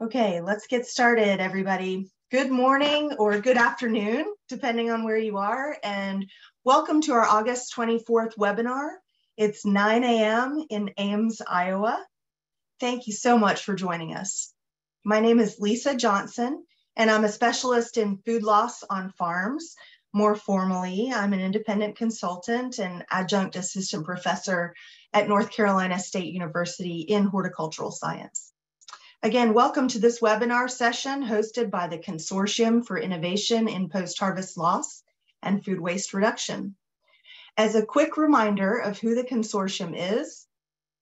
Okay, let's get started, everybody. Good morning or good afternoon, depending on where you are, and welcome to our August 24th webinar. It's 9 a.m. in Ames, Iowa. Thank you so much for joining us. My name is Lisa Johnson, and I'm a specialist in food loss on farms. More formally, I'm an independent consultant and adjunct assistant professor at North Carolina State University in horticultural science. Again, welcome to this webinar session hosted by the Consortium for Innovation in Post-Harvest Loss and Food Waste Reduction. As a quick reminder of who the Consortium is,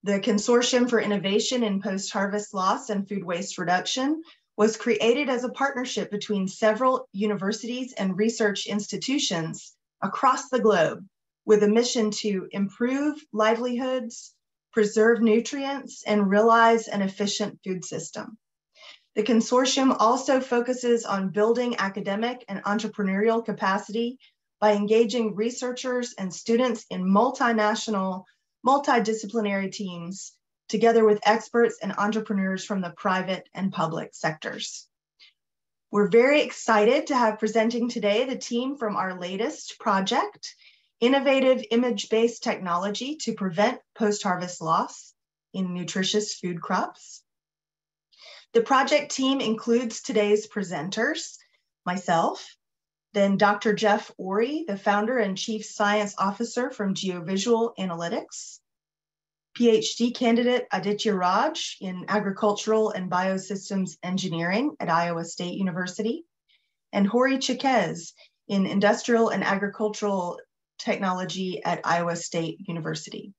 the Consortium for Innovation in Post-Harvest Loss and Food Waste Reduction was created as a partnership between several universities and research institutions across the globe with a mission to improve livelihoods, preserve nutrients, and realize an efficient food system. The consortium also focuses on building academic and entrepreneurial capacity by engaging researchers and students in multinational, multidisciplinary teams, together with experts and entrepreneurs from the private and public sectors. We're very excited to have presenting today the team from our latest project, Innovative Image-Based Technology to Prevent Post-Harvest Loss in Nutritious Food Crops. The project team includes today's presenters, myself, then Dr. Jeff Ori, the founder and chief science officer from GeoVisual Analytics, PhD candidate Aditya Raj in agricultural and biosystems engineering at Iowa State University, and Hori Chiquez in industrial and agricultural technology at Iowa State University.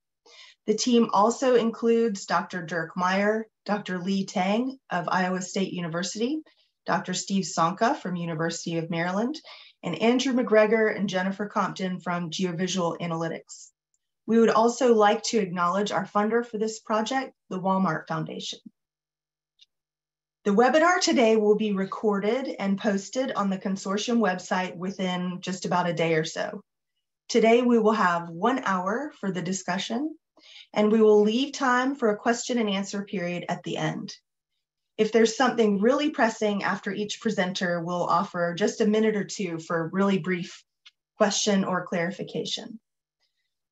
The team also includes Dr. Dirk Meyer, Dr. Lee Tang of Iowa State University, Dr. Steve Sonka from University of Maryland, and Andrew McGregor and Jennifer Compton from GeoVisual Analytics. We would also like to acknowledge our funder for this project, the Walmart Foundation. The webinar today will be recorded and posted on the consortium website within just about a day or so. Today, we will have 1 hour for the discussion, and we will leave time for a question and answer period at the end. If there's something really pressing after each presenter, we'll offer just a minute or two for really brief question or clarification.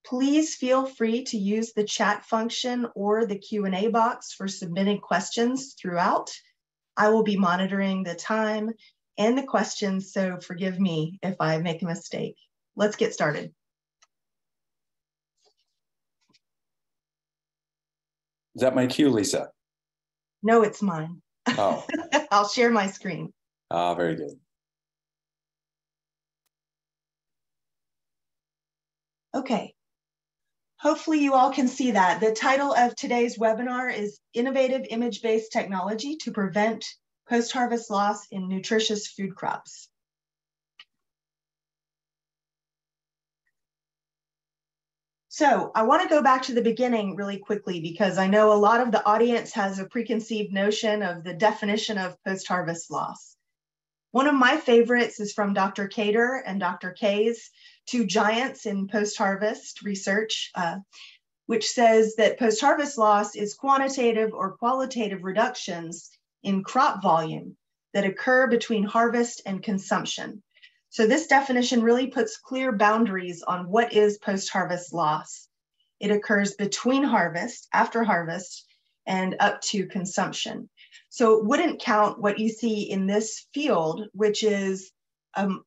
Please feel free to use the chat function or the Q&A box for submitting questions throughout. I will be monitoring the time and the questions, so forgive me if I make a mistake. Let's get started. Is that my cue, Lisa? No, it's mine. Oh. I'll share my screen. Ah, very good. Okay. Hopefully you all can see that. The title of today's webinar is Innovative Image-Based Technology to Prevent Post-Harvest Loss in Nutritious Food Crops. So I want to go back to the beginning really quickly because I know a lot of the audience has a preconceived notion of the definition of post-harvest loss. One of my favorites is from Dr. Cater and Dr. Kay's, two giants in post-harvest research, which says that post-harvest loss is quantitative or qualitative reductions in crop volume that occur between harvest and consumption. So this definition really puts clear boundaries on what is post-harvest loss. It occurs between harvest, after harvest, and up to consumption. So it wouldn't count what you see in this field, which is an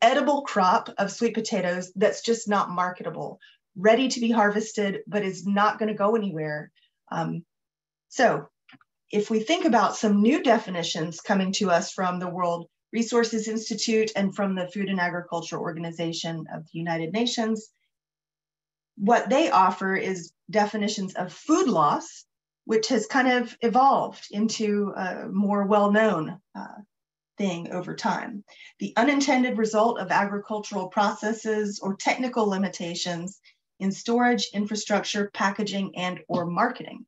edible crop of sweet potatoes that's just not marketable, ready to be harvested, but is not going to go anywhere. So if we think about some new definitions coming to us from the World Resources Institute and from the Food and Agriculture Organization of the United Nations, what they offer is definitions of food loss, which has kind of evolved into a more well-known thing over time. The unintended result of agricultural processes or technical limitations in storage, infrastructure, packaging, and or marketing.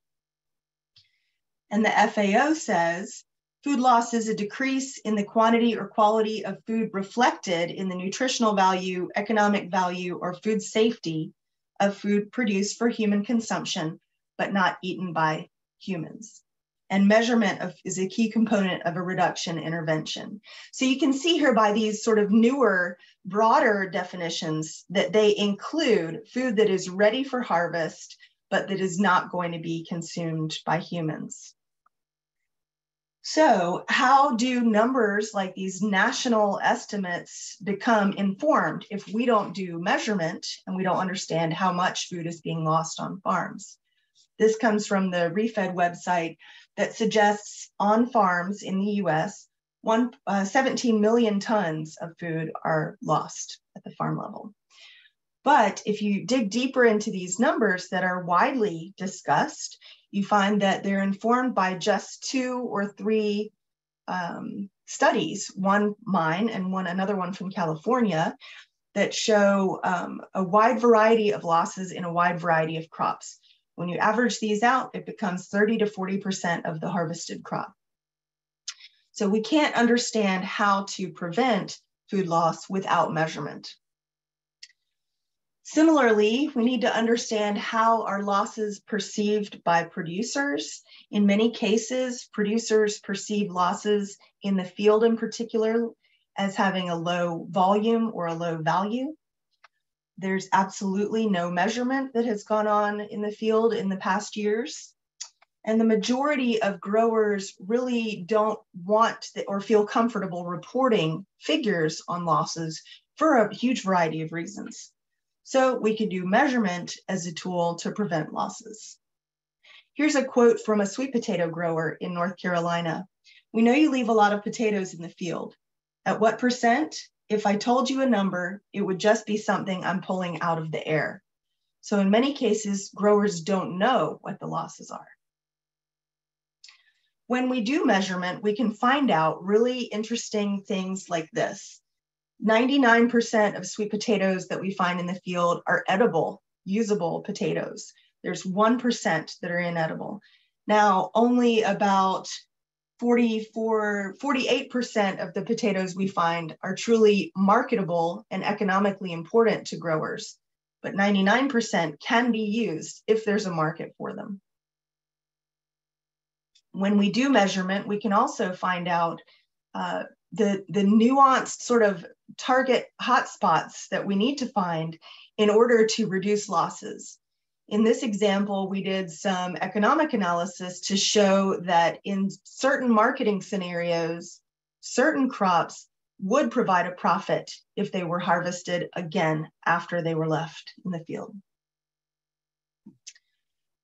And the FAO says, food loss is a decrease in the quantity or quality of food reflected in the nutritional value, economic value, or food safety of food produced for human consumption, but not eaten by humans. and measurement is a key component of a reduction intervention. So you can see here by these sort of newer, broader definitions that they include food that is ready for harvest, but that is not going to be consumed by humans. So how do numbers like these national estimates become informed if we don't do measurement and we don't understand how much food is being lost on farms? This comes from the ReFed website that suggests on farms in the US, 17 million tons of food are lost at the farm level. But if you dig deeper into these numbers that are widely discussed, you find that they're informed by just 2 or 3 studies, one mine and another one from California, that show a wide variety of losses in a wide variety of crops. When you average these out, it becomes 30 to 40% of the harvested crop. So we can't understand how to prevent food loss without measurement. Similarly, we need to understand how are losses perceived by producers. In many cases, producers perceive losses in the field in particular as having a low volume or a low value. There's absolutely no measurement that has gone on in the field in the past years. And the majority of growers really don't want or feel comfortable reporting figures on losses for a huge variety of reasons. So we can do measurement as a tool to prevent losses. Here's a quote from a sweet potato grower in North Carolina. "We know you leave a lot of potatoes in the field. At what percent? If I told you a number, it would just be something I'm pulling out of the air." So in many cases, growers don't know what the losses are. When we do measurement, we can find out really interesting things like this. 99% of sweet potatoes that we find in the field are edible, usable potatoes. There's 1% that are inedible. Now, only about 48% of the potatoes we find are truly marketable and economically important to growers, but 99% can be used if there's a market for them. When we do measurement, we can also find out the nuanced sort of target hotspots that we need to find in order to reduce losses. In this example, we did some economic analysis to show that in certain marketing scenarios, certain crops would provide a profit if they were harvested again after they were left in the field.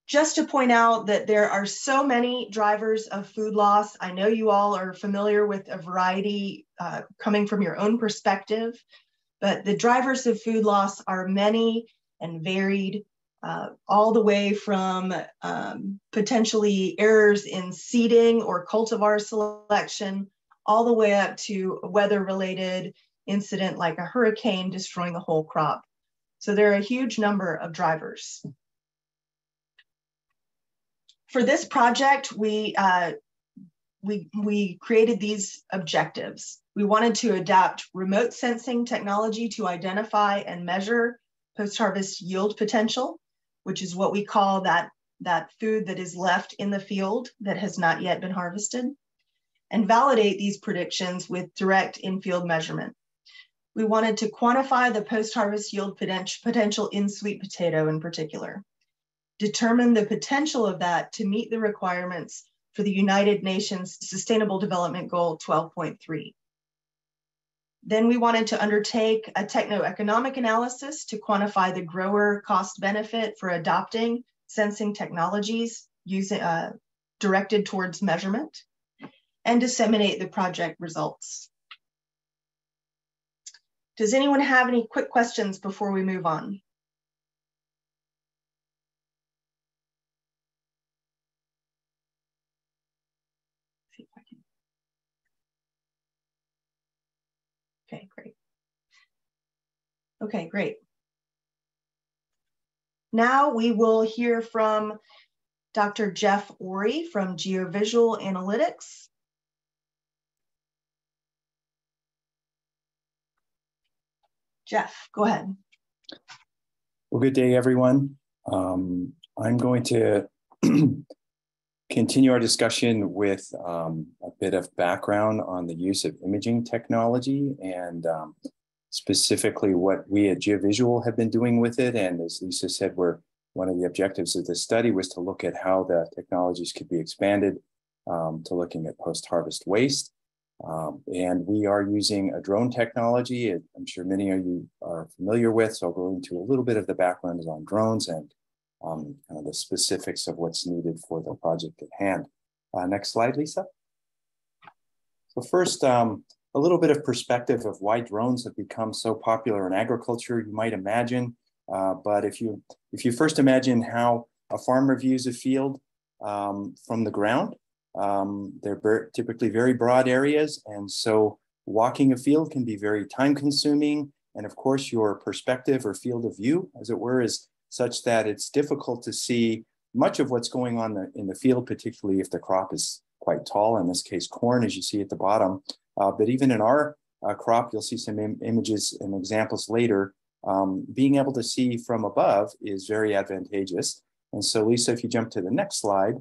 Just to point out that there are so many drivers of food loss. I know you all are familiar with a variety coming from your own perspective, but the drivers of food loss are many and varied, all the way from potentially errors in seeding or cultivar selection, all the way up to a weather-related incident like a hurricane destroying the whole crop. So there are a huge number of drivers. For this project, we created these objectives. We wanted to adapt remote sensing technology to identify and measure post-harvest yield potential, which is what we call that food that is left in the field that has not yet been harvested, and validate these predictions with direct in-field measurement. We wanted to quantify the post-harvest yield potential in sweet potato in particular, determine the potential of that to meet the requirements for the United Nations Sustainable Development Goal 12.3. Then we wanted to undertake a techno-economic analysis to quantify the grower cost benefit for adopting sensing technologies directed towards measurement, and disseminate the project results. Does anyone have any quick questions before we move on? Okay, great. Okay, great. Now we will hear from Dr. Jeff Ori from GeoVisual Analytics. Jeff, go ahead. Well, good day, everyone. I'm going to continue our discussion with a bit of background on the use of imaging technology and specifically what we at GeoVisual have been doing with it. And as Lisa said, one of the objectives of this study was to look at how the technologies could be expanded to looking at post-harvest waste. And we are using a drone technology. I'm sure many of you are familiar with, so I'll go into a little bit of the background on drones and kind of the specifics of what's needed for the project at hand. Next slide, Lisa. So first, a little bit of perspective of why drones have become so popular in agriculture. You might imagine, but if you first imagine how a farmer views a field from the ground, they're typically very broad areas, and so walking a field can be very time-consuming. And of course, your perspective or field of view, as it were, is such that it's difficult to see much of what's going on in the field, particularly if the crop is quite tall, in this case, corn, as you see at the bottom. But even in our crop, you'll see some images and examples later. Being able to see from above is very advantageous. And so, Lisa, if you jump to the next slide,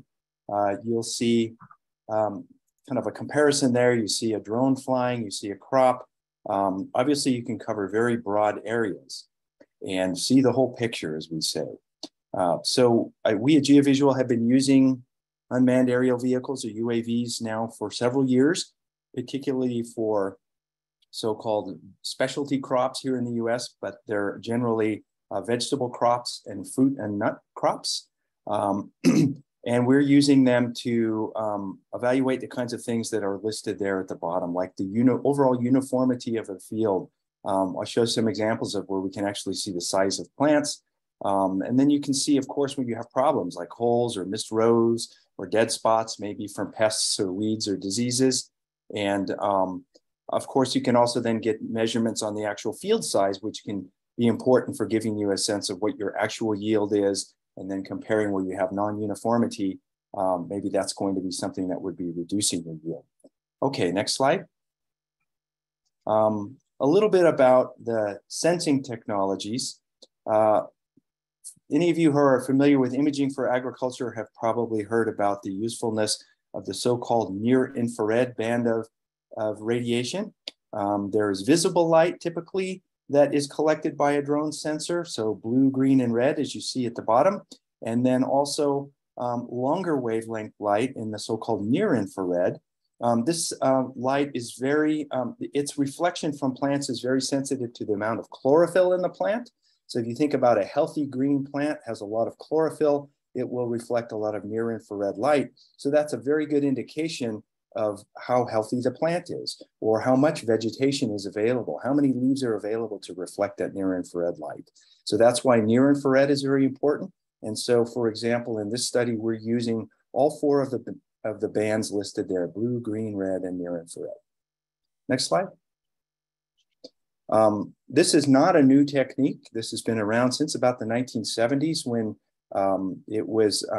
you'll see kind of a comparison there. You see a drone flying, you see a crop. Obviously, you can cover very broad areas and see the whole picture, as we say. We at GeoVisual have been using unmanned aerial vehicles, or UAVs, now for several years, particularly for so-called specialty crops here in the US, but they're generally vegetable crops and fruit and nut crops. And we're using them to evaluate the kinds of things that are listed there at the bottom, like the overall uniformity of a field. I'll show some examples of where we can actually see the size of plants. And then you can see, of course, when you have problems like holes or missed rows or dead spots, maybe from pests or weeds or diseases. And of course, you can also then get measurements on the actual field size, which can be important for giving you a sense of what your actual yield is. And then comparing where you have non-uniformity, maybe that's going to be something that would be reducing your yield. Okay, next slide. A little bit about the sensing technologies. Any of you who are familiar with imaging for agriculture have probably heard about the usefulness of the so-called near-infrared band of radiation. There is visible light typically that is collected by a drone sensor, so blue, green, and red, as you see at the bottom, and then also longer wavelength light in the so-called near-infrared. This light is its reflection from plants is very sensitive to the amount of chlorophyll in the plant. So if you think about a healthy green plant has a lot of chlorophyll, it will reflect a lot of near-infrared light. So that's a very good indication of how healthy the plant is, or how much vegetation is available, how many leaves are available to reflect that near-infrared light. So that's why near-infrared is very important. And so, for example, in this study, we're using all four of the bands listed there: blue, green, red, and near-infrared. Next slide. This is not a new technique. This has been around since about the 1970s, when it was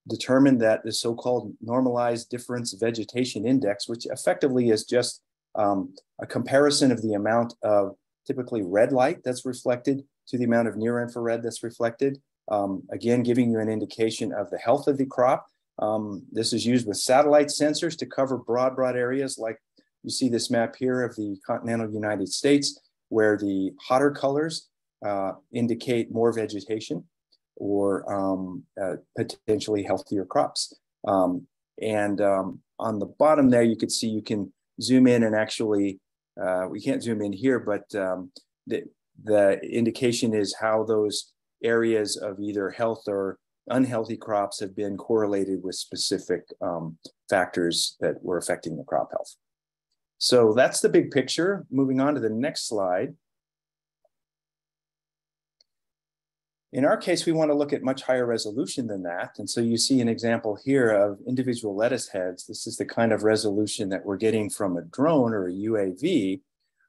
determined that the so-called normalized difference vegetation index, which effectively is just a comparison of the amount of typically red light that's reflected to the amount of near-infrared that's reflected, again, giving you an indication of the health of the crop. This is used with satellite sensors to cover broad areas, like you see this map here of the continental United States, where the hotter colors indicate more vegetation or potentially healthier crops. On the bottom there, you can see you can zoom in and actually, we can't zoom in here, but the indication is how those areas of either health or unhealthy crops have been correlated with specific factors that were affecting the crop health. So that's the big picture. Moving on to the next slide. In our case, we want to look at much higher resolution than that. And so you see an example here of individual lettuce heads. This is the kind of resolution that we're getting from a drone or a UAV.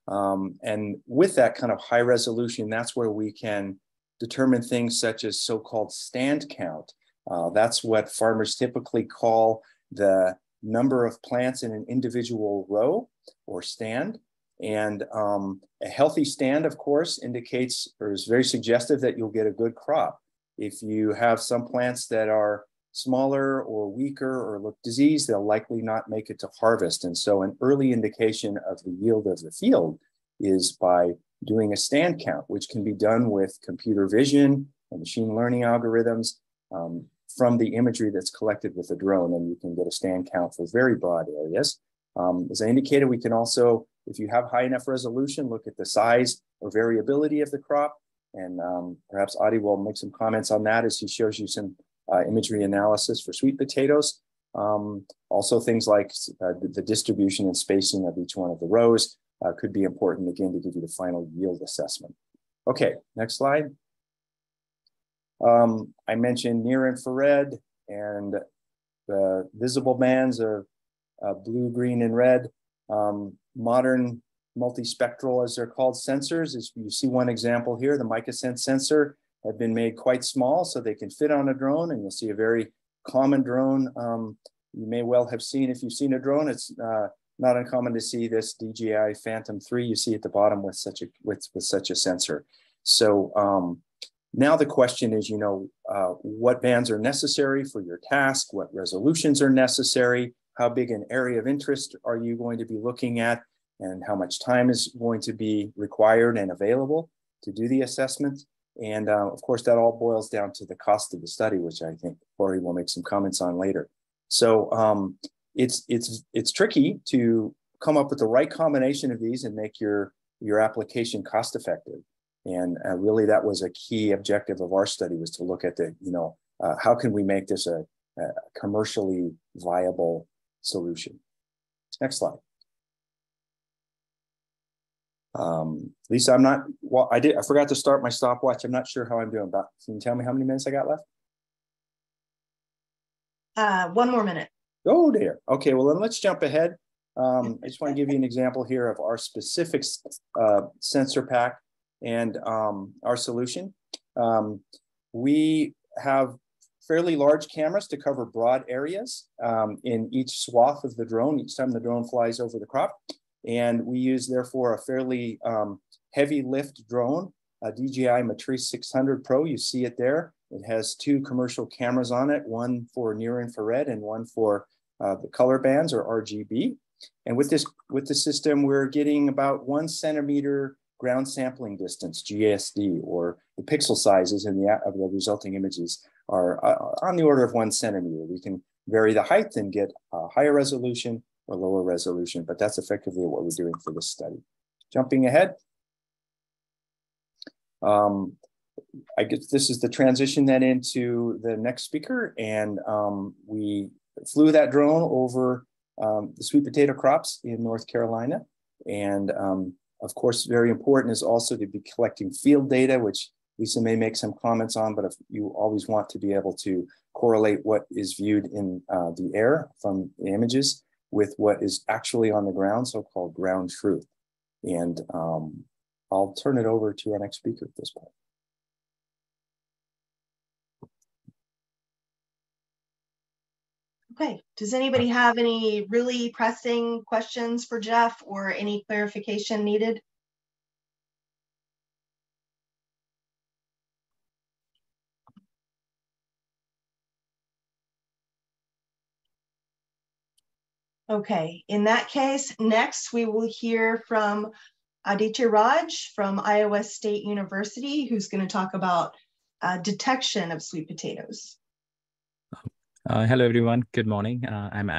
And with that kind of high resolution, that's where we can determine things such as so-called stand count. That's what farmers typically call the number of plants in an individual row or stand. And a healthy stand, of course, indicates or is very suggestive that you'll get a good crop. If you have some plants that are smaller or weaker or look diseased, they'll likely not make it to harvest. And so an early indication of the yield of the field is by doing a stand count, which can be done with computer vision and machine learning algorithms from the imagery that's collected with a drone. And you can get a stand count for very broad areas. As I indicated, we can also, if you have high enough resolution, look at the size or variability of the crop. And perhaps Adi will make some comments on that as he shows you some imagery analysis for sweet potatoes. Also things like the distribution and spacing of each one of the rows could be important, again, to give you the final yield assessment. Okay, next slide. I mentioned near infrared and the visible bands of blue, green, and red. Modern multispectral, as they're called, sensors. As you see one example here, the MicaSense sensor have been made quite small so they can fit on a drone, and you'll see a very common drone. You may well have seen, if you've seen a drone, it's not uncommon to see this DJI Phantom 3 you see at the bottom with such a sensor. So now the question is, what bands are necessary for your task? What resolutions are necessary? How big an area of interest are you going to be looking at? And how much time is going to be required and available to do the assessment? And of course, that all boils down to the cost of the study, which I think Corey will make some comments on later. So it's tricky to come up with the right combination of these and make your application cost effective. And really, that was a key objective of our study, was to look at the, how can we make this a commercially viable solution? Next slide. Lisa, I forgot to start my stopwatch. I'm not sure how I'm doing. Can you tell me how many minutes I got left? 1 more minute. Oh dear. Okay, well then let's jump ahead. I just want to give you an example here of our specific sensor pack and our solution. We have fairly large cameras to cover broad areas in each swath of the drone, each time the drone flies over the crop. And we use, therefore, a fairly heavy lift drone, a DJI Matrice 600 Pro. You see it there. It has 2 commercial cameras on it, one for near infrared and one for the color bands, or RGB. And with the system, we're getting about 1 centimeter ground sampling distance, GSD, or the pixel sizes of the resulting images are on the order of 1 centimeter. We can vary the height and get a higher resolution or lower resolution, but that's effectively what we're doing for this study. Jumping ahead. I guess this is the transition then into the next speaker, and we flew that drone over the sweet potato crops in North Carolina. And of course, very important is also to be collecting field data, which Lisa may make some comments on, but if you always want to be able to correlate what is viewed in the air from the images with what is actually on the ground, so-called ground truth. And I'll turn it over to our next speaker at this point. Okay, does anybody have any really pressing questions for Jeff or any clarification needed? Okay, in that case, next we will hear from Aditya Raj from Iowa State University, who's going to talk about detection of sweet potatoes. Hello, everyone. Good morning. I'm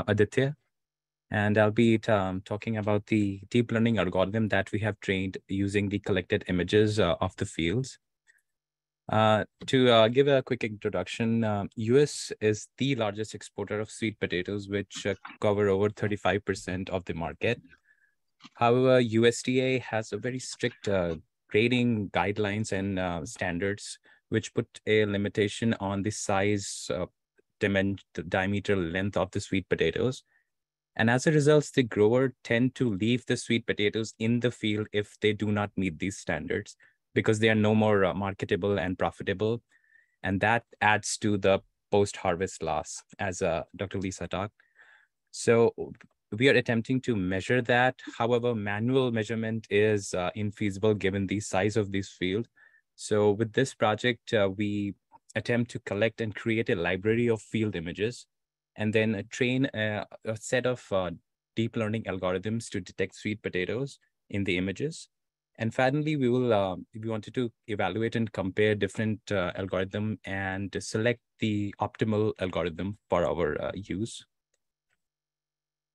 Aditya, and I'll be talking about the deep learning algorithm that we have trained using the collected images of the fields. To give a quick introduction, US is the largest exporter of sweet potatoes, which cover over 35% of the market. However, USDA has a very strict grading guidelines and standards, which put a limitation on the size, diameter, length of the sweet potatoes. And as a result, the grower tend to leave the sweet potatoes in the field if they do not meet these standards, because they are no more marketable and profitable. And that adds to the post-harvest loss, as Dr. Lisa talked. So we are attempting to measure that. However, manual measurement is infeasible given the size of this field. So with this project, we attempt to collect and create a library of field images, and then train a set of deep learning algorithms to detect sweet potatoes in the images. And finally, we wanted to evaluate and compare different algorithm and select the optimal algorithm for our use.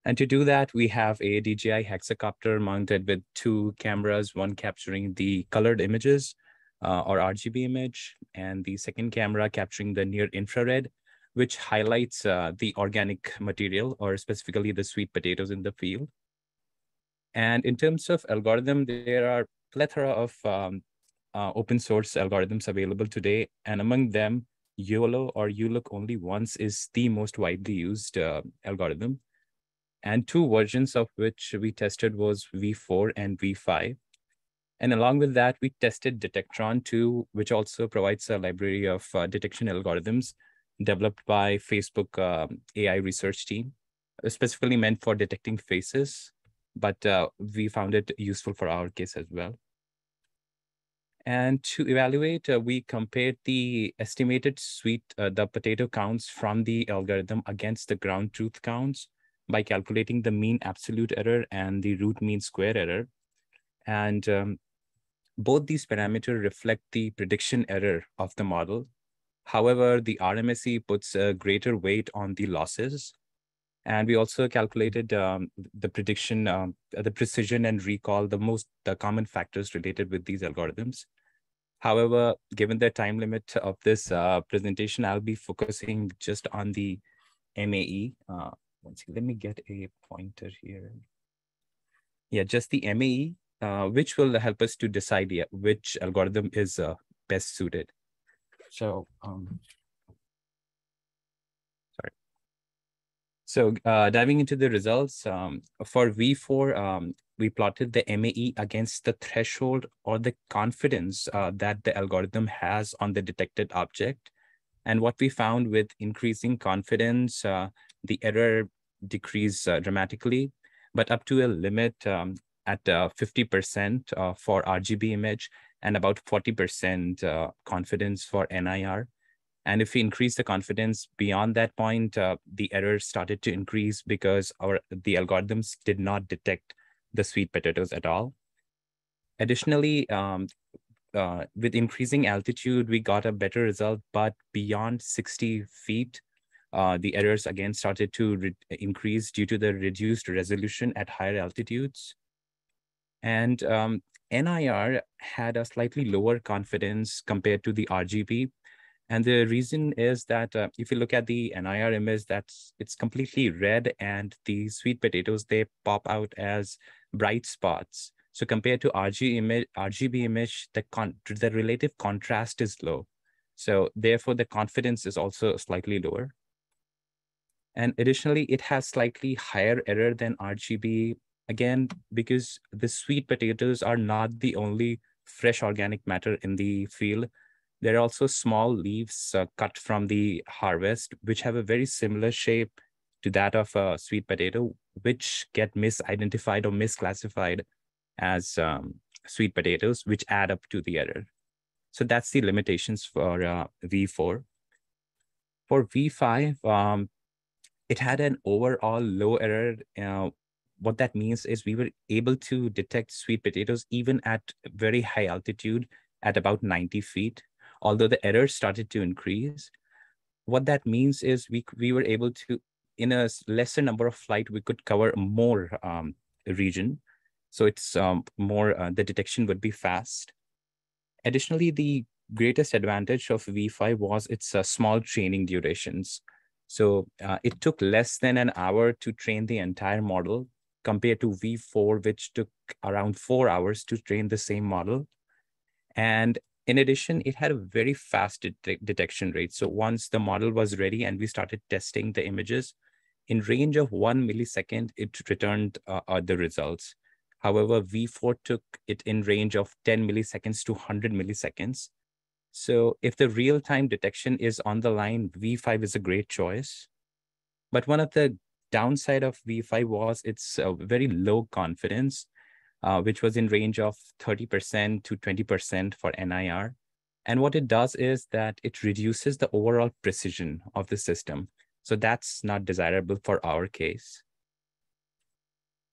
And to do that, we have a DJI hexacopter mounted with 2 cameras, one capturing the colored images or RGB image, and the second camera capturing the near infrared, which highlights the organic material, or specifically the sweet potatoes in the field. And in terms of algorithm, there are plethora of open source algorithms available today. And among them, YOLO, or You Look Only Once, is the most widely used algorithm. And 2 versions of which we tested was V4 and V5. And along with that, we tested Detectron 2, which also provides a library of detection algorithms developed by Facebook AI research team, specifically meant for detecting faces, but we found it useful for our case as well. And to evaluate, we compared the estimated the potato counts from the algorithm against the ground truth counts by calculating the mean absolute error and the root mean square error. And both these parameters reflect the prediction error of the model. However, the RMSE puts a greater weight on the losses. And we also calculated the prediction, the precision and recall, the common factors related with these algorithms. However, given the time limit of this presentation, I'll be focusing just on the MAE. Let me get a pointer here. Yeah, just the MAE, which will help us to decide which algorithm is best suited. So, sorry. So diving into the results, for V4, we plotted the MAE against the threshold or the confidence that the algorithm has on the detected object. And what we found, with increasing confidence, the error decreased dramatically, but up to a limit at 50% for RGB image and about 40% confidence for NIR. And if we increase the confidence beyond that point, the error started to increase because the algorithms did not detect the sweet potatoes at all. Additionally, with increasing altitude, we got a better result, but beyond 60 feet, the errors again started to increase due to the reduced resolution at higher altitudes. And NIR had a slightly lower confidence compared to the RGB. And the reason is that if you look at the NIR image, it's completely red, and the sweet potatoes, they pop out as bright spots. So compared to RGB image, the relative contrast is low. So therefore, the confidence is also slightly lower. And additionally, it has slightly higher error than RGB, again, because the sweet potatoes are not the only fresh organic matter in the field. There are also small leaves cut from the harvest, which have a very similar shape to that of a sweet potato, which get misidentified or misclassified as sweet potatoes, which add up to the error. So that's the limitations for V4. For V5, it had an overall low error. What that means is we were able to detect sweet potatoes even at very high altitude at about 90 feet. Although the errors started to increase. What that means is we were able to, in a lesser number of flight, we could cover more region. So it's the detection would be fast. Additionally, the greatest advantage of V5 was its small training durations. So it took less than an hour to train the entire model compared to V4, which took around 4 hours to train the same model. And in addition, it had a very fast detection rate. So once the model was ready and we started testing the images, in range of 1 millisecond, it returned the results. However, V4 took it in range of 10 milliseconds to 100 milliseconds. So if the real-time detection is on the line, V5 is a great choice. But one of the downside of V5 was its very low confidence, which was in range of 30% to 20% for NIR. And what it does is that it reduces the overall precision of the system. So that's not desirable for our case.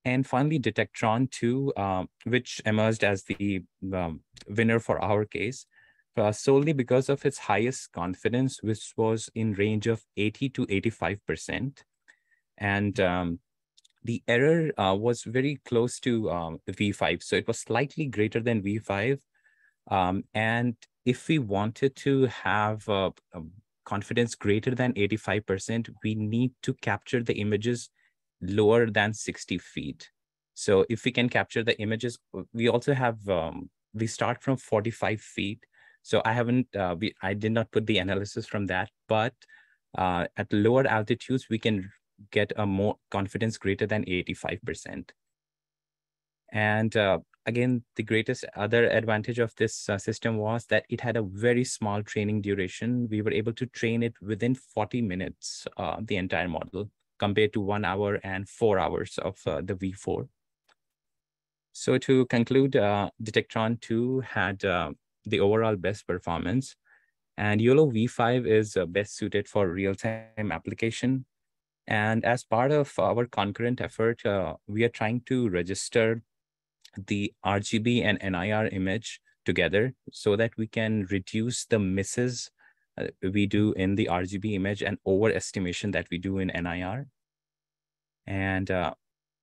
And finally, Detectron 2, which emerged as the winner for our case, solely because of its highest confidence, which was in range of 80 to 85%. And the error was very close to V5. So it was slightly greater than V5. And if we wanted to have confidence greater than 85%, we need to capture the images lower than 60 feet. So if we can capture the images, we also have, we start from 45 feet. So I did not put the analysis from that, but at lower altitudes, we can get a more confidence greater than 85%. And again, the greatest other advantage of this system was that it had a very small training duration. We were able to train it within 40 minutes, the entire model, compared to 1 hour and 4 hours of the V4. So to conclude, Detectron 2 had the overall best performance, and YOLO V5 is best suited for real-time application. And as part of our concurrent effort, we are trying to register the RGB and NIR image together so that we can reduce the misses we do in the RGB image and overestimation that we do in NIR. And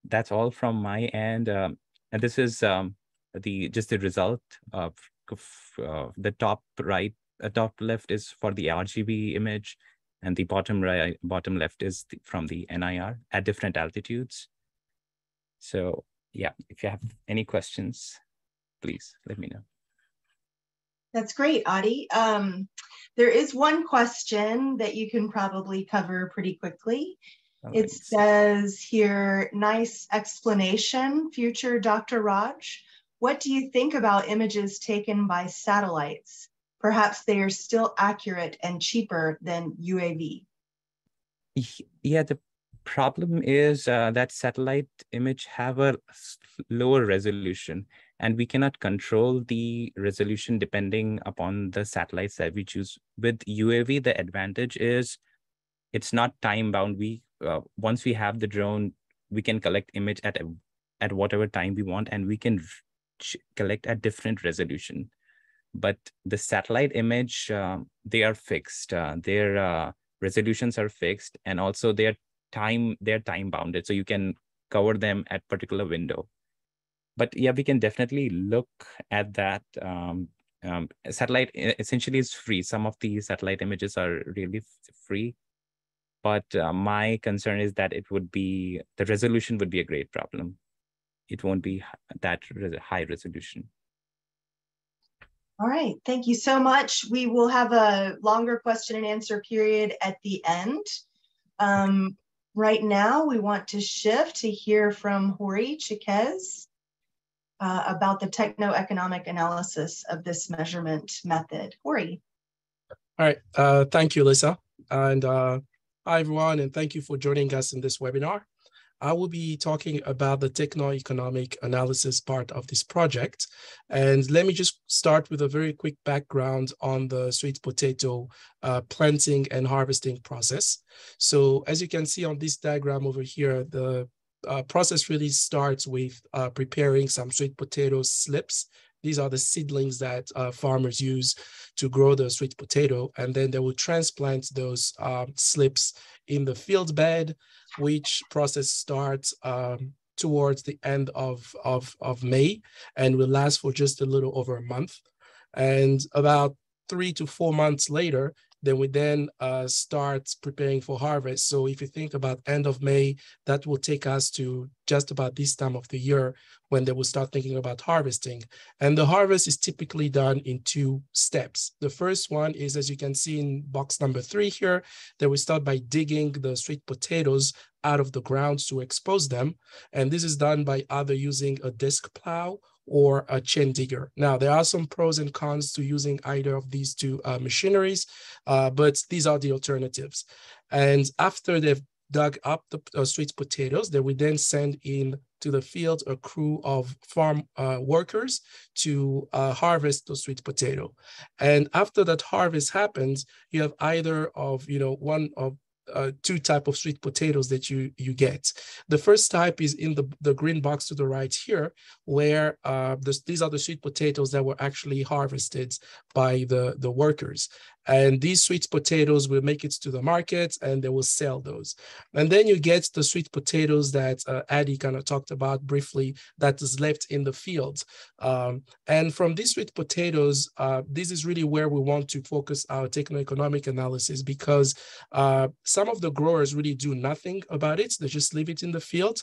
that's all from my end. And this is just the result of the top right, top left is for the RGB image, and the bottom left is from the NIR at different altitudes. So yeah, if you have any questions, please let me know. That's great, Adi. There is one question that you can probably cover pretty quickly. It says here, nice explanation, future Dr. Raj. What do you think about images taken by satellites? Perhaps they are still accurate and cheaper than UAV. Yeah, the problem is that satellite image have a lower resolution, and we cannot control the resolution depending upon the satellites that we choose. With UAV, the advantage is it's not time bound. Once we have the drone, we can collect image at whatever time we want, and we can collect at different resolution. But the satellite image, they are fixed. Their resolutions are fixed, and also they're time bounded, so you can cover them at particular window. But yeah, we can definitely look at that. Satellite essentially is free. Some of the satellite images are really free. But my concern is that the resolution would be a great problem. It won't be that high resolution. All right, thank you so much. We will have a longer question and answer period at the end. Right now, we want to shift to hear from Hori Chiquez about the techno-economic analysis of this measurement method. Hori. All right, thank you, Lisa. And hi, everyone, and thank you for joining us in this webinar. I will be talking about the techno-economic analysis part of this project. And let me just start with a very quick background on the sweet potato planting and harvesting process. So as you can see on this diagram over here, the process really starts with preparing some sweet potato slips. These are the seedlings that farmers use to grow the sweet potato, and then they will transplant those slips in the field bed, which process starts towards the end of May and will last for just a little over a month. And about 3 to 4 months later, then we start preparing for harvest. So if you think about end of May, that will take us to just about this time of the year when they will start thinking about harvesting. And the harvest is typically done in 2 steps. The first one is, as you can see in box number 3 here, they will start by digging the sweet potatoes out of the ground to expose them. And this is done by either using a disc plow or a chain digger. Now, there are some pros and cons to using either of these 2 machineries, but these are the alternatives. And after they've dug up the sweet potatoes that we then send in to the field a crew of farm workers to harvest the sweet potato. And after that harvest happens, you have either of, one of two type of sweet potatoes that you get. The first type is in the green box to the right here, where these are the sweet potatoes that were actually harvested by the workers. And these sweet potatoes will make it to the market and they will sell those. And then you get the sweet potatoes that Addie kind of talked about briefly that is left in the field. And from these sweet potatoes, this is really where we want to focus our techno-economic analysis, because some of the growers really do nothing about it. They just leave it in the field,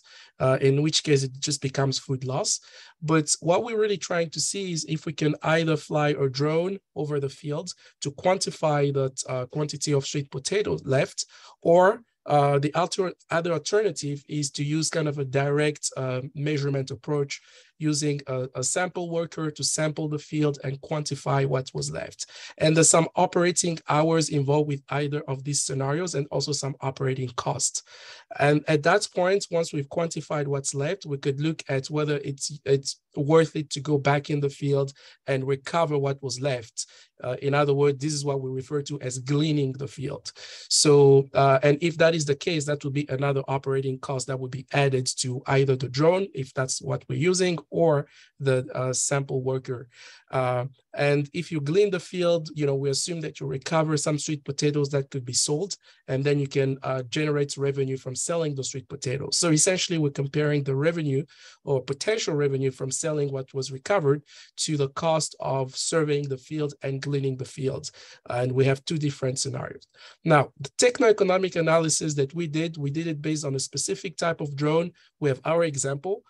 in which case it just becomes food loss. But what we're really trying to see is if we can either fly a drone over the field to quantify that quantity of sweet potatoes left, or the other alternative is to use kind of a direct measurement approach, using a sample worker to sample the field and quantify what was left. And there's some operating hours involved with either of these scenarios, and also some operating costs. And at that point, once we've quantified what's left, we could look at whether it's worth it to go back in the field and recover what was left. In other words, this is what we refer to as gleaning the field. So, and if that is the case, that would be another operating cost that would be added to either the drone, if that's what we're using, or the sample worker. And if you glean the field, we assume that you recover some sweet potatoes that could be sold, and then you can generate revenue from selling the sweet potatoes. So essentially, we're comparing the revenue or potential revenue from selling what was recovered to the cost of surveying the field and gleaning the field. And we have two different scenarios. Now, the techno-economic analysis that we did it based on a specific type of drone. We have our example.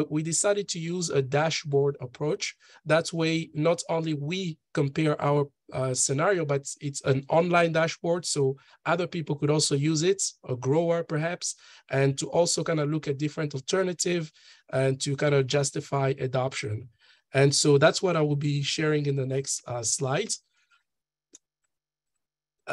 We decided to use a dashboard approach. That way, not only we compare our scenario, but it's an online dashboard, so other people could also use it, a grower perhaps, and to also kind of look at different alternatives and to kind of justify adoption. And so that's what I will be sharing in the next slides.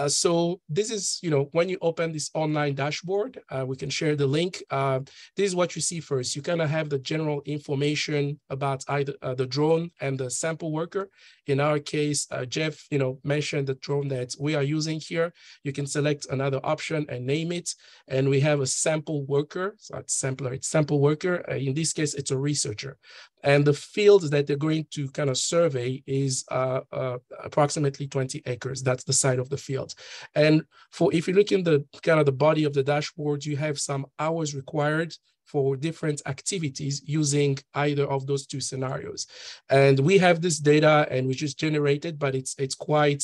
So this is, when you open this online dashboard, we can share the link. This is what you see first. You kind of have the general information about either the drone and the sample worker. In our case, Jeff, mentioned the drone that we are using here. You can select another option and name it. And we have a sample worker. So it's sampler, it's sample worker. In this case, it's a researcher. And the field that they're going to kind of survey is approximately 20 acres. That's the side of the field. And if you look in the kind of the body of the dashboard, you have some hours required for different activities using either of those two scenarios. And we have this data and we just generate it, but it's quite,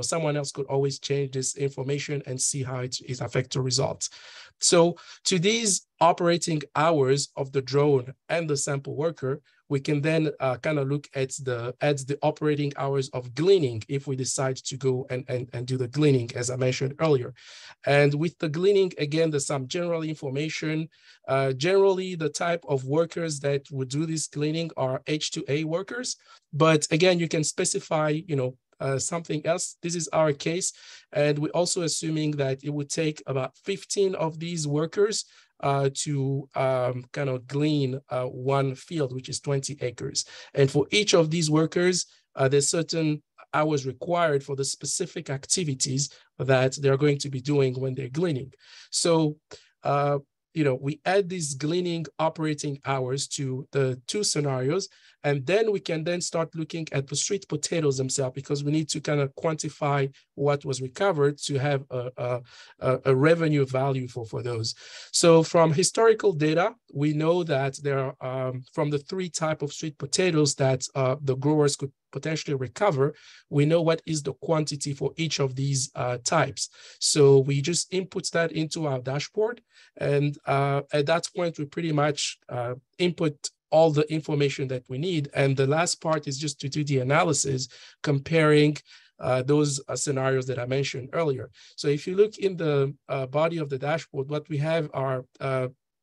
someone else could always change this information and see how it affects the results. So to these operating hours of the drone and the sample worker, we can then kind of look at the operating hours of gleaning if we decide to go and do the gleaning, as I mentioned earlier. And with the gleaning, again, there's some general information. Generally, the type of workers that would do this gleaning are H2A workers. But again, you can specify, something else. This is our case. And we're also assuming that it would take about 15 of these workers to kind of glean one field, which is 20 acres. And for each of these workers, there's certain hours required for the specific activities that they're going to be doing when they're gleaning. So, we add these gleaning operating hours to the two scenarios, and then we can then start looking at the sweet potatoes themselves, because we need to kind of quantify what was recovered to have a revenue value for those. So from historical data, we know that there are, from the three types of sweet potatoes that the growers could potentially recover, we know what is the quantity for each of these types. So we just input that into our dashboard. And at that point, we pretty much input all the information that we need. And the last part is just to do the analysis, comparing those scenarios that I mentioned earlier. So if you look in the body of the dashboard, what we have are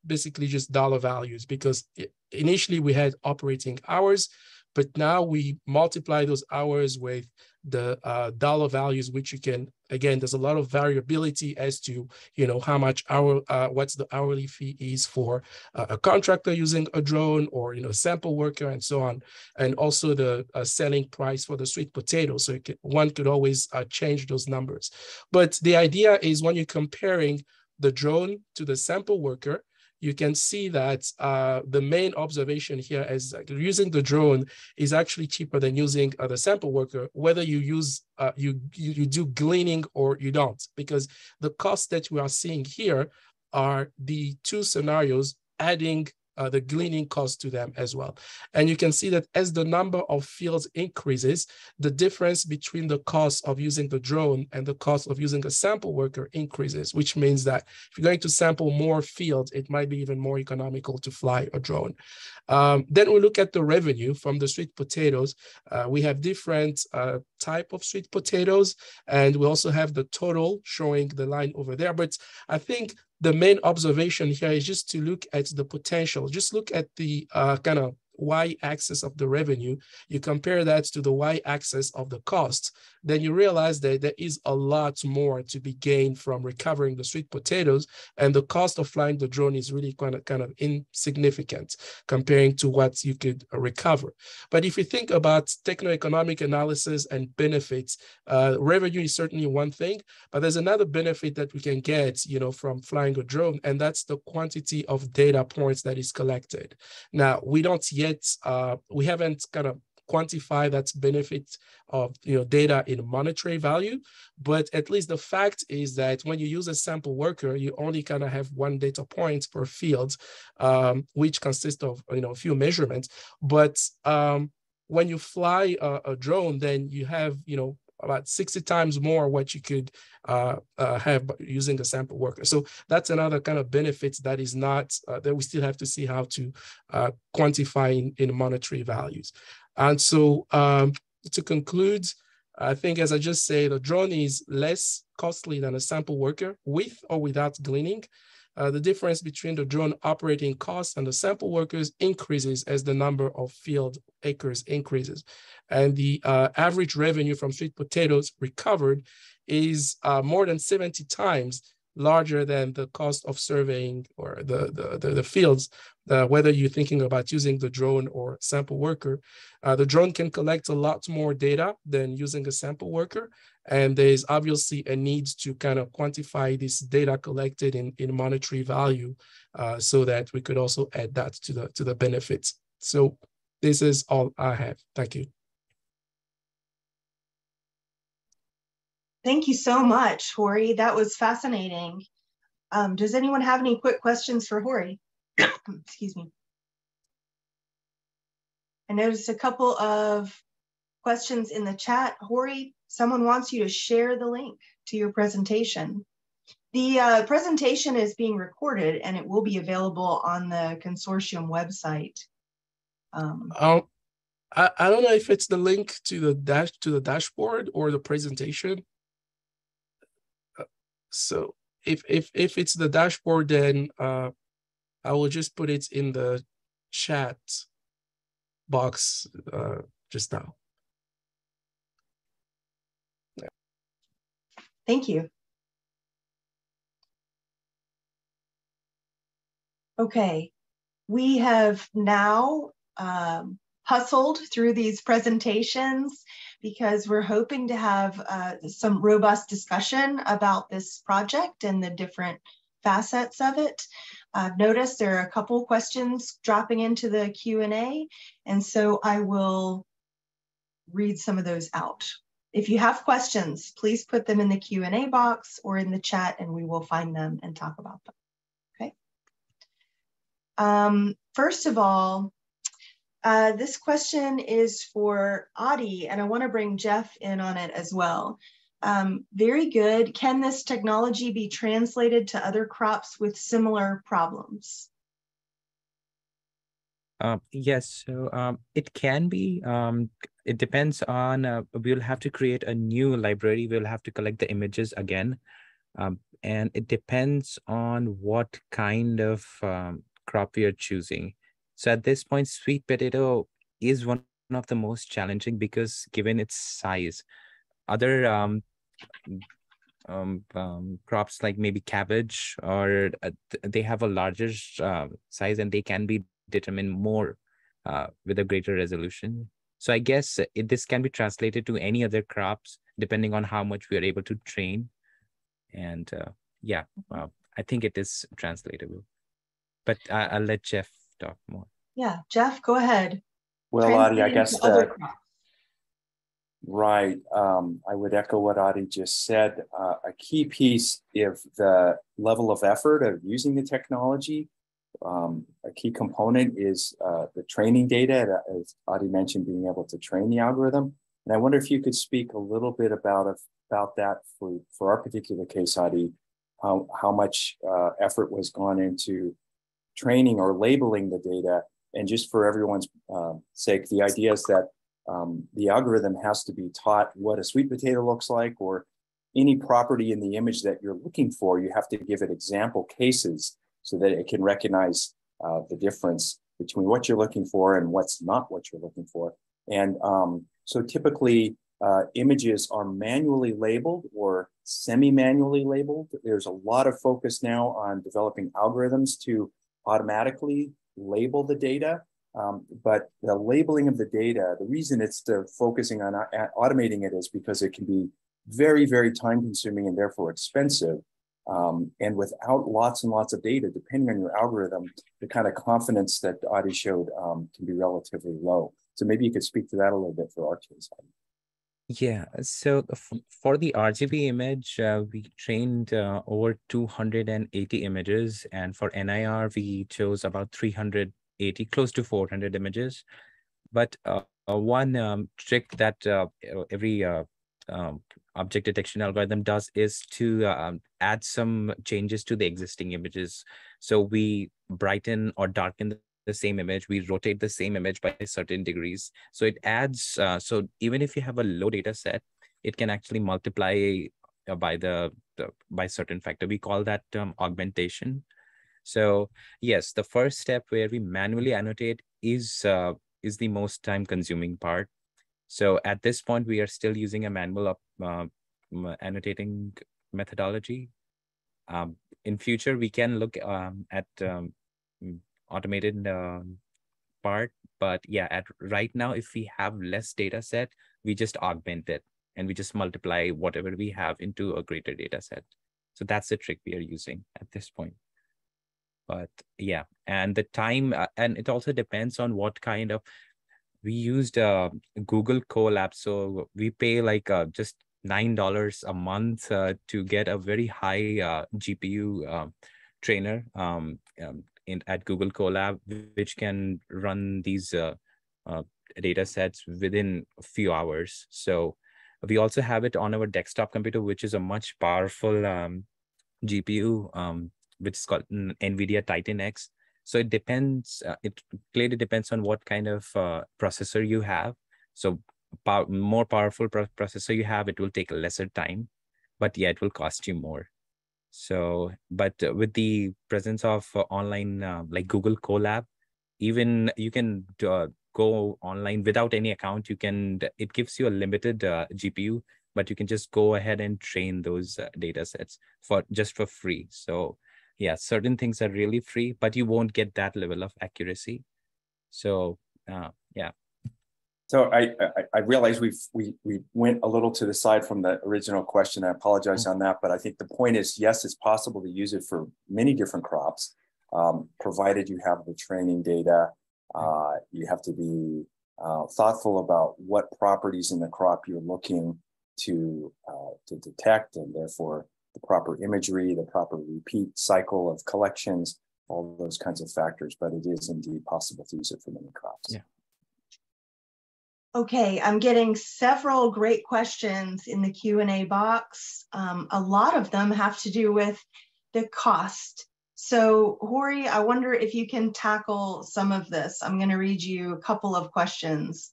basically just dollar values, because initially we had operating hours, but now we multiply those hours with the dollar values, which you can again, there's a lot of variability as to, you know, how much what's the hourly fee is for a contractor using a drone, or, you know, sample worker and so on. And also the selling price for the sweet potato. So one could always change those numbers. But the idea is when you're comparing the drone to the sample worker, you can see that the main observation here is that using the drone is actually cheaper than using the sample worker, whether you use you do gleaning or you don't, because the costs that we are seeing here are the two scenarios adding the gleaning cost to them as well. And you can see that as the number of fields increases, the difference between the cost of using the drone and the cost of using a sample worker increases, which means that if you're going to sample more fields, it might be even more economical to fly a drone. Then we look at the revenue from the sweet potatoes. We have different type of sweet potatoes, and we also have the total showing the line over there. But I think the main observation here is just to look at the potential. Just look at the kind of y-axis of the revenue. You compare that to the y-axis of the cost, then you realize that there is a lot more to be gained from recovering the sweet potatoes, and the cost of flying the drone is really kind of insignificant comparing to what you could recover. But if you think about techno-economic analysis and benefits, revenue is certainly one thing, but there's another benefit that we can get, you know, from flying a drone, and that's the quantity of data points that is collected. Now, we don't yet, we haven't kind of quantify that benefit of, you know, data in monetary value, but at least the fact is that when you use a sample worker, you only kind of have one data point per field, which consists of, you know, a few measurements. But when you fly a drone, then you have, you know, about 60 times more what you could have using a sample worker. So that's another kind of benefit that is not, that we still have to see how to quantify in monetary values. And so to conclude, I think, as I just said, the drone is less costly than a sample worker with or without gleaning. The difference between the drone operating costs and the sample workers increases as the number of field acres increases. And the average revenue from sweet potatoes recovered is more than 70 times larger than the cost of surveying or the fields, whether you're thinking about using the drone or sample worker. The drone can collect a lot more data than using a sample worker. And there's obviously a need to kind of quantify this data collected in monetary value so that we could also add that to the benefits. So this is all I have. Thank you. Thank you so much, Hori. That was fascinating. Does anyone have any quick questions for Hori? Excuse me. I noticed a couple of questions in the chat. Hori, someone wants you to share the link to your presentation. The presentation is being recorded and it will be available on the Consortium website. I don't know if it's the link to the dashboard or the presentation. So if it's the dashboard, then I will just put it in the chat box just now. Thank you. Okay, we have now hustled through these presentations because we're hoping to have some robust discussion about this project and the different facets of it. I've noticed there are a couple questions dropping into the Q&A, and so I will read some of those out. If you have questions, please put them in the Q&A box or in the chat and we will find them and talk about them, okay? First of all, this question is for Adi, and I want to bring Jeff in on it as well. Very good. Can this technology be translated to other crops with similar problems? Yes, so it can be. It depends on, we'll have to create a new library. We'll have to collect the images again. And it depends on what kind of crop we are choosing. So at this point, sweet potato is one of the most challenging because given its size, other crops like maybe cabbage, or they have a larger size and they can be determined more with a greater resolution. So I guess this can be translated to any other crops depending on how much we are able to train. And yeah, I think it is translatable. But I'll let Jeff talk more. Yeah, Jeff, go ahead. Well, Adi, I guess right. I would echo what Adi just said. A key piece of the level of effort of using the technology, a key component is the training data, as Adi mentioned, being able to train the algorithm. And I wonder if you could speak a little bit about that for our particular case, Adi, how much effort was gone into training or labeling the data. And just for everyone's sake, the idea is that the algorithm has to be taught what a sweet potato looks like, or any property in the image that you're looking for. You have to give it example cases so that it can recognize the difference between what you're looking for and what's not what you're looking for. And so typically images are manually labeled or semi-manually labeled. There's a lot of focus now on developing algorithms to automatically label the data. But the labeling of the data, the reason it's focusing on automating it is because it can be very, very time consuming and therefore expensive. And without lots and lots of data, depending on your algorithm, the kind of confidence that Adi showed can be relatively low. So maybe you could speak to that a little bit for our case. Yeah, so for the RGB image, we trained over 280 images, and for NIR, we chose about 380, close to 400 images. But one trick that every object detection algorithm does is to add some changes to the existing images. So we brighten or darken the same image, we rotate the same image by certain degrees. So it adds, so even if you have a low data set, it can actually multiply by certain factor. We call that augmentation. So yes, the first step where we manually annotate is the most time consuming part. So at this point, we are still using a manual annotating methodology. In future, we can look at automated part, but yeah, right now, if we have less data set, we just augment it and we just multiply whatever we have into a greater data set. So that's the trick we are using at this point. But yeah, and the time, and it also depends on what kind of, we used Google Colab. So we pay like just $9 a month to get a very high GPU trainer at Google Colab, which can run these data sets within a few hours. So we also have it on our desktop computer, which is a much powerful GPU, which is called NVIDIA Titan X. So it depends, it clearly depends on what kind of processor you have. So more powerful processor you have, it will take lesser time, but yeah, it will cost you more. So, but with the presence of online, like Google Colab, even you can go online without any account. It gives you a limited GPU, but you can just go ahead and train those data sets just for free. So yeah, certain things are really free, but you won't get that level of accuracy. So yeah. So I realize we went a little to the side from the original question. I apologize on that, but I think the point is, yes, it's possible to use it for many different crops, provided you have the training data. You have to be thoughtful about what properties in the crop you're looking to detect, and therefore the proper imagery, the proper repeat cycle of collections, all those kinds of factors. But it is indeed possible to use it for many crops. Yeah. Okay, I'm getting several great questions in the Q&A box. A lot of them have to do with the cost. So Hori, I wonder if you can tackle some of this. I'm going to read you a couple of questions.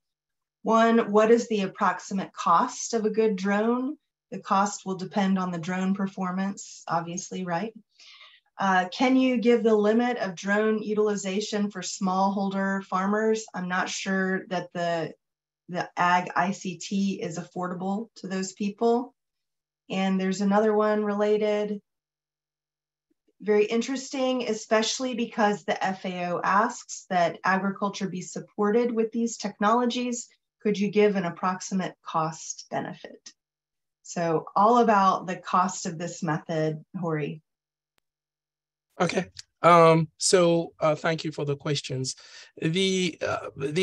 One, what is the approximate cost of a good drone? The cost will depend on the drone performance, obviously, right? Can you give the limit of drone utilization for smallholder farmers? I'm not sure that the ag ICT is affordable to those people. And there's another one related. Very interesting, especially because the FAO asks that agriculture be supported with these technologies. Could you give an approximate cost benefit? So all about the cost of this method, Hori. Okay. Thank you for the questions. The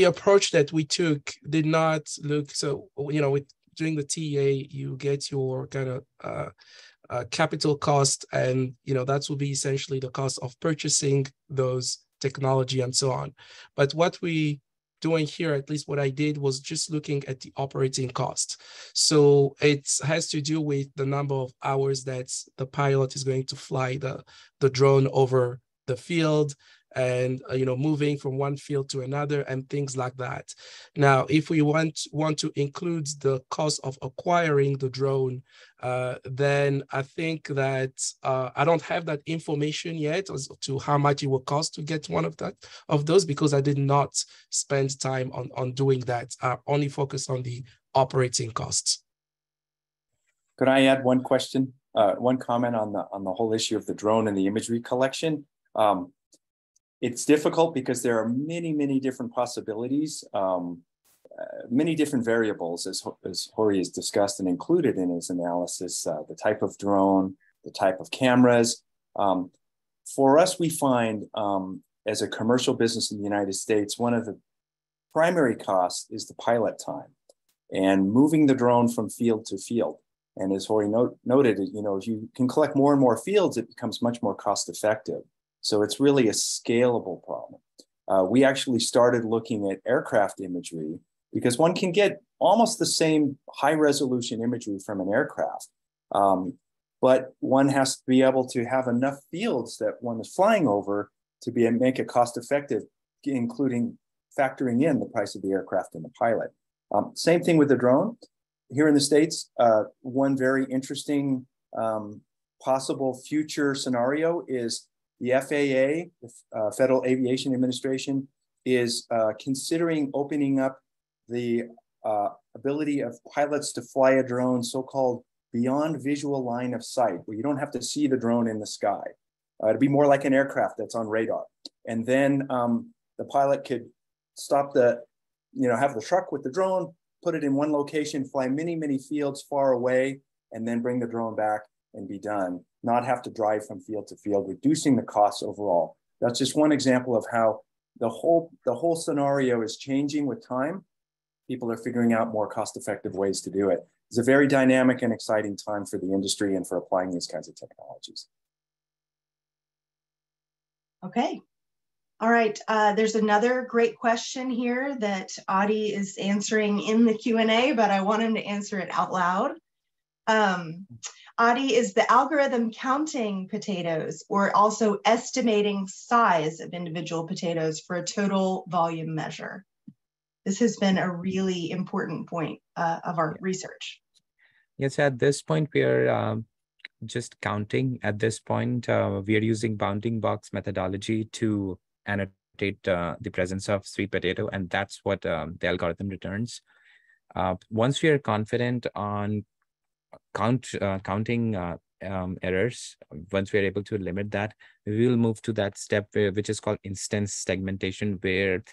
approach that we took did not look, so, you know, during the TEA, you get your kind of capital cost, and, you know, that will be essentially the cost of purchasing those technology and so on. But what we doing here, at least what I did, was just looking at the operating cost. So it has to do with the number of hours that the pilot is going to fly the drone over the field, and you know, moving from one field to another and things like that. Now, if we want to include the cost of acquiring the drone, then I think that I don't have that information yet as to how much it will cost to get one of those, because I did not spend time on doing that. I only focus on the operating costs. Could I add one question, one comment on the whole issue of the drone and the imagery collection? It's difficult because there are many, many different possibilities, many different variables, as Hori has discussed and included in his analysis, the type of drone, the type of cameras. For us, we find, as a commercial business in the United States, one of the primary costs is the pilot time and moving the drone from field to field. And as Hori noted, you know, if you can collect more and more fields, it becomes much more cost effective. So it's really a scalable problem. We actually started looking at aircraft imagery because one can get almost the same high resolution imagery from an aircraft, but one has to be able to have enough fields that one is flying over to make it cost effective, including factoring in the price of the aircraft and the pilot. Same thing with the drone. Here in the States, one very interesting possible future scenario is the FAA, the Federal Aviation Administration, is considering opening up the ability of pilots to fly a drone so-called beyond visual line of sight, where you don't have to see the drone in the sky. It'd be more like an aircraft that's on radar. And then the pilot could stop have the truck with the drone, put it in one location, fly many, many fields far away, and then bring the drone back and be done. Not have to drive from field to field, reducing the costs overall. That's just one example of how the whole scenario is changing with time. People are figuring out more cost-effective ways to do it. It's a very dynamic and exciting time for the industry and for applying these kinds of technologies. Okay. All right. There's another great question here that Adi is answering in the Q&A, but I want him to answer it out loud. Adi, is the algorithm counting potatoes or also estimating size of individual potatoes for a total volume measure? This has been a really important point of our research. Yes, at this point, we are just counting. At this point, we are using bounding box methodology to annotate the presence of sweet potato, and that's what the algorithm returns. Once we are confident on counting errors, once we are able to limit that, we will move to that step which is called instance segmentation, where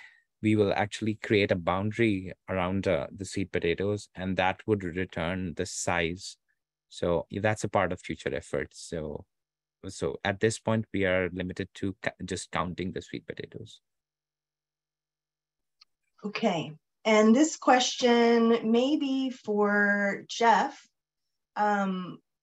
we will actually create a boundary around the sweet potatoes, and that would return the size. So that's a part of future efforts. So at this point, we are limited to just counting the sweet potatoes. Okay, and this question may be for Jeff.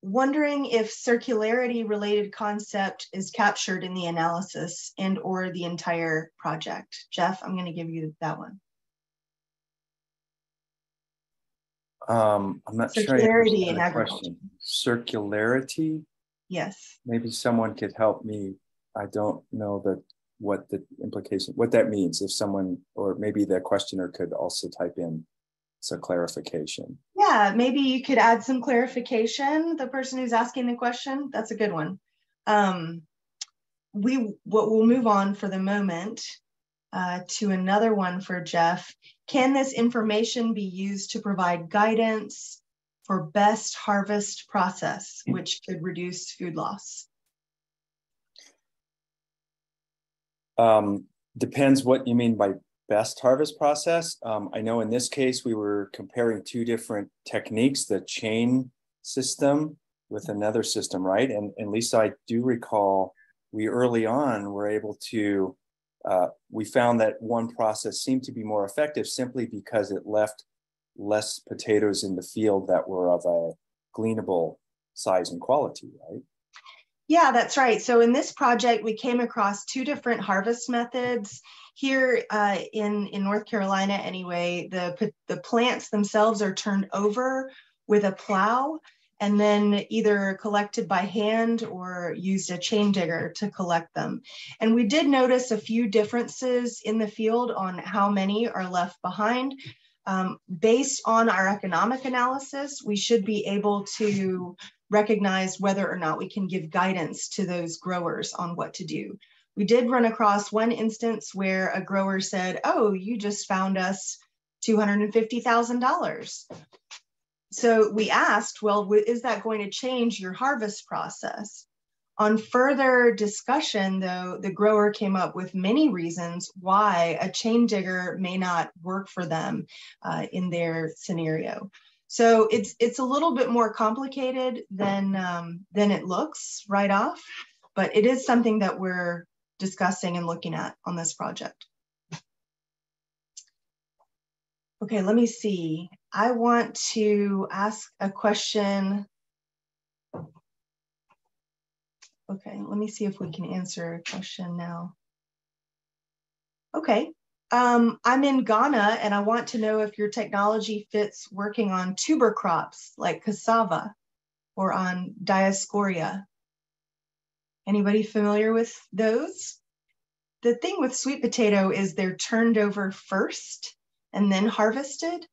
Wondering if circularity related concept is captured in the analysis and or the entire project. Jeff, I'm going to give you that one. I'm not sure. Circularity in agriculture. Circularity? Yes. Maybe someone could help me. I don't know what the implication, what that means. If someone, or maybe the questioner could also type in some clarification. Yeah, maybe you could add some clarification. The person who's asking the question, that's a good one. We'll move on for the moment to another one for Jeff. Can this information be used to provide guidance for best harvest process, which could reduce food loss? Depends what you mean by best harvest process. I know in this case, we were comparing two different techniques, the chain system with another system, right? And Lisa, I do recall we early on were able to, we found that one process seemed to be more effective simply because it left less potatoes in the field that were of a gleanable size and quality, right? Yeah, that's right. So in this project, we came across two different harvest methods. Here in North Carolina, anyway, the plants themselves are turned over with a plow and then either collected by hand or used a chain digger to collect them. And we did notice a few differences in the field on how many are left behind. Based on our economic analysis, we should be able to recognize whether or not we can give guidance to those growers on what to do. We did run across one instance where a grower said, "Oh, you just found us $250,000. So we asked, well, is that going to change your harvest process? On further discussion, though, the grower came up with many reasons why a chain digger may not work for them in their scenario. So it's a little bit more complicated than it looks right off, but it is something that we're discussing and looking at on this project. Okay, let me see. I want to ask a question. Okay, let me see if we can answer a question now. Okay, I'm in Ghana and I want to know if your technology fits working on tuber crops like cassava or on diascorea. Anybody familiar with those? The thing with sweet potato is they're turned over first and then harvested.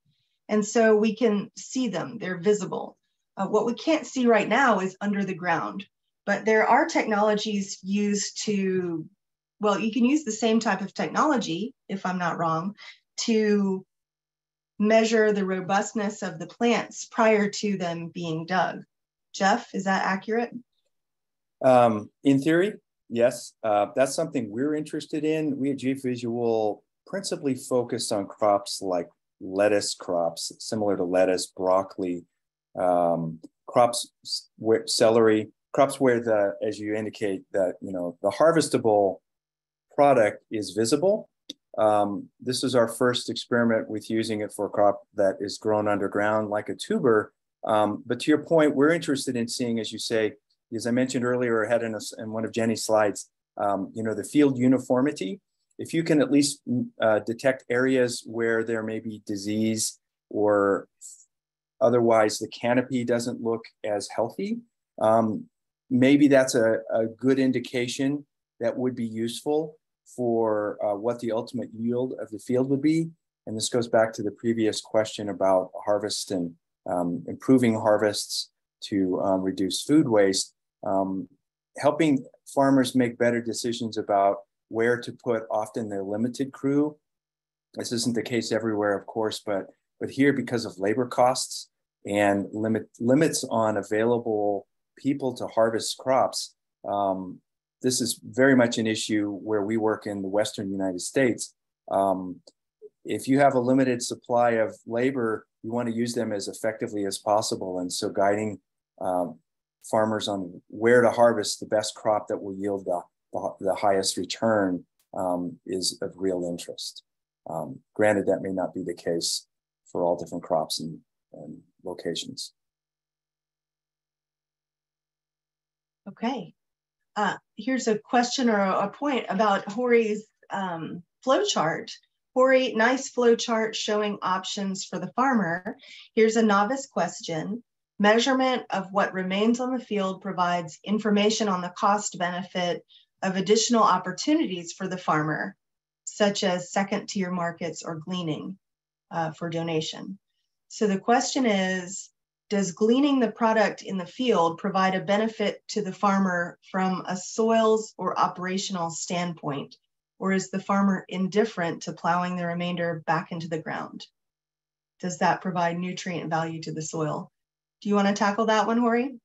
And so we can see them, they're visible. What we can't see right now is under the ground, but there are technologies used to, well, you can use the same type of technology, if I'm not wrong, to measure the robustness of the plants prior to them being dug. Jeff, is that accurate? In theory, yes. That's something we're interested in. We at GeoVisual principally focused on crops like lettuce crops, similar to lettuce, broccoli, crops where celery, crops where the, as you indicate, that the harvestable product is visible. This is our first experiment with using it for a crop that is grown underground like a tuber. But to your point, we're interested in seeing, as you say, as I mentioned earlier, I had in one of Jenny's slides, the field uniformity. If you can at least detect areas where there may be disease or otherwise the canopy doesn't look as healthy, maybe that's a good indication that would be useful for what the ultimate yield of the field would be. And this goes back to the previous question about harvest and improving harvests to reduce food waste, helping farmers make better decisions about where to put often their limited crew. This isn't the case everywhere, of course, but here, because of labor costs and limits on available people to harvest crops, this is very much an issue where we work in the Western United States. If you have a limited supply of labor, you want to use them as effectively as possible. And so guiding farmers on where to harvest the best crop that will yield the highest return is of real interest. Granted, that may not be the case for all different crops and locations. Okay. Here's a question or a point about Hori's flow chart. Hori, nice flow chart showing options for the farmer. Here's a novice question. Measurement of what remains on the field provides information on the cost benefit of additional opportunities for the farmer, such as second-tier markets or gleaning for donation. So the question is, does gleaning the product in the field provide a benefit to the farmer from a soils or operational standpoint? Or is the farmer indifferent to plowing the remainder back into the ground? Does that provide nutrient value to the soil? Do you want to tackle that one, Hori?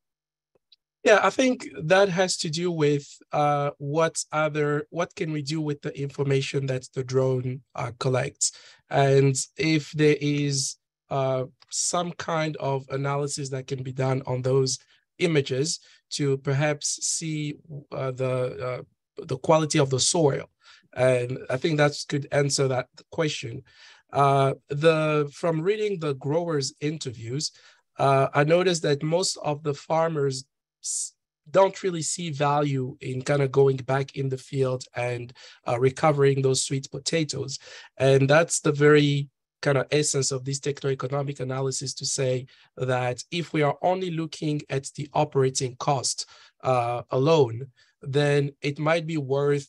Yeah, I think that has to do with what can we do with the information that the drone collects, and if there is some kind of analysis that can be done on those images to perhaps see the quality of the soil, and I think that could answer that question. From reading the growers' interviews, I noticed that most of the farmers don't really see value in kind of going back in the field and recovering those sweet potatoes. And that's the very kind of essence of this techno-economic analysis, to say that if we are only looking at the operating cost alone, then it might be worth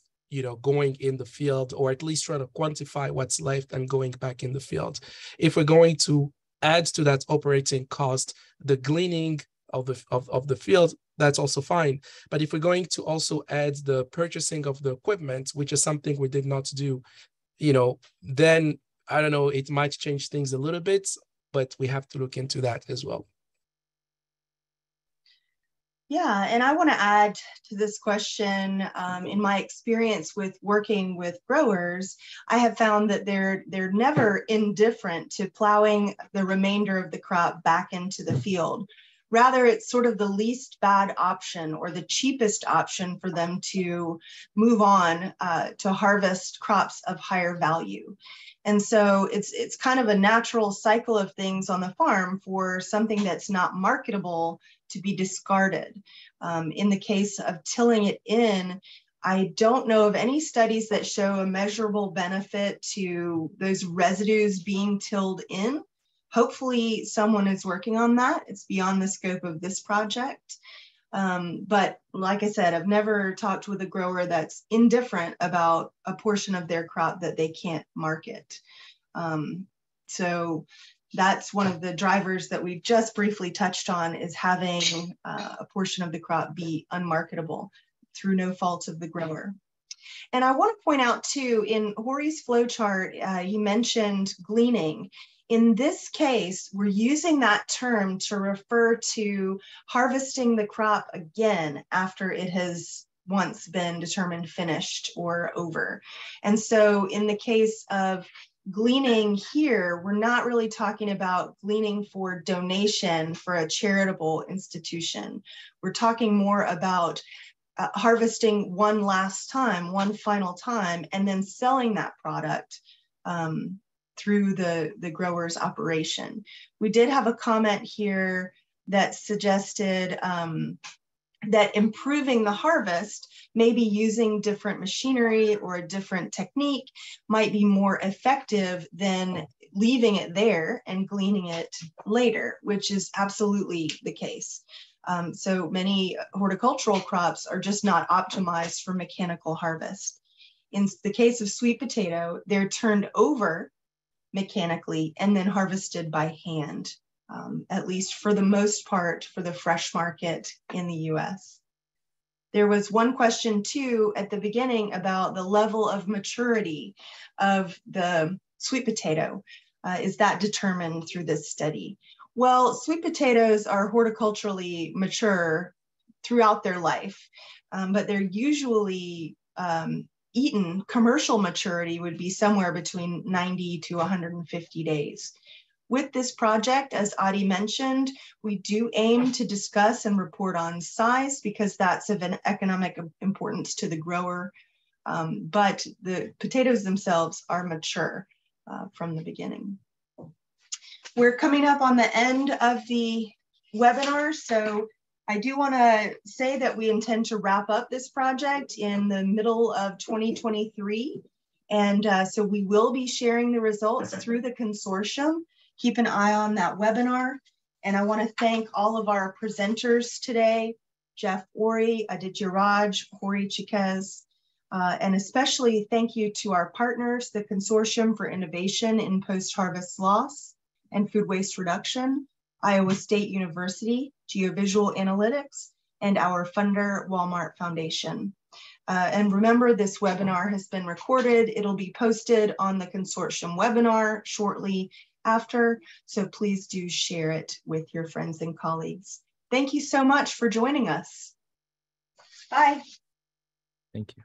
going in the field, or at least trying to quantify what's left and going back in the field. If we're going to add to that operating cost the gleaning of the field, that's also fine. But if we're going to also add the purchasing of the equipment, which is something we did not do, then I don't know, it might change things a little bit, but we have to look into that as well. Yeah, and I want to add to this question. In my experience with working with growers, I have found that they're never indifferent to plowing the remainder of the crop back into the field. Rather, it's sort of the least bad option or the cheapest option for them to move on to harvest crops of higher value. And so it's kind of a natural cycle of things on the farm for something that's not marketable to be discarded. In the case of tilling it in, I don't know of any studies that show a measurable benefit to those residues being tilled in. Hopefully someone is working on that. It's beyond the scope of this project. But like I said, I've never talked with a grower that's indifferent about a portion of their crop that they can't market. So that's one of the drivers that we just briefly touched on, is having a portion of the crop be unmarketable through no fault of the grower. And I want to point out too, in Hori's flowchart, you mentioned gleaning. In this case, we're using that term to refer to harvesting the crop again after it has once been determined finished or over. And so in the case of gleaning here, we're not really talking about gleaning for donation for a charitable institution. We're talking more about harvesting one last time, one final time, and then selling that product through the grower's operation. We did have a comment here that suggested that improving the harvest, maybe using different machinery or a different technique, might be more effective than leaving it there and gleaning it later, which is absolutely the case. So many horticultural crops are just not optimized for mechanical harvest. In the case of sweet potato, they're turned over mechanically and then harvested by hand, at least for the most part for the fresh market in the US. There was one question too at the beginning about the level of maturity of the sweet potato. Is that determined through this study? Well, sweet potatoes are horticulturally mature throughout their life, but they're usually eaten. Commercial maturity would be somewhere between 90 to 150 days. With this project, as Adi mentioned, we do aim to discuss and report on size because that's of an economic importance to the grower, but the potatoes themselves are mature from the beginning. We're coming up on the end of the webinar, so I do want to say that we intend to wrap up this project in the middle of 2023. And so we will be sharing the results through the consortium. Keep an eye on that webinar. And I want to thank all of our presenters today, Jeff Ori, Aditya Raj, Hori Chikez, and especially thank you to our partners, the Consortium for Innovation in Post-Harvest Loss and Food Waste Reduction, Iowa State University, GeoVisual Analytics, and our funder, Walmart Foundation. And remember, this webinar has been recorded. It'll be posted on the consortium webinar shortly, after, so please do share it with your friends and colleagues. Thank you so much for joining us. Bye. Thank you.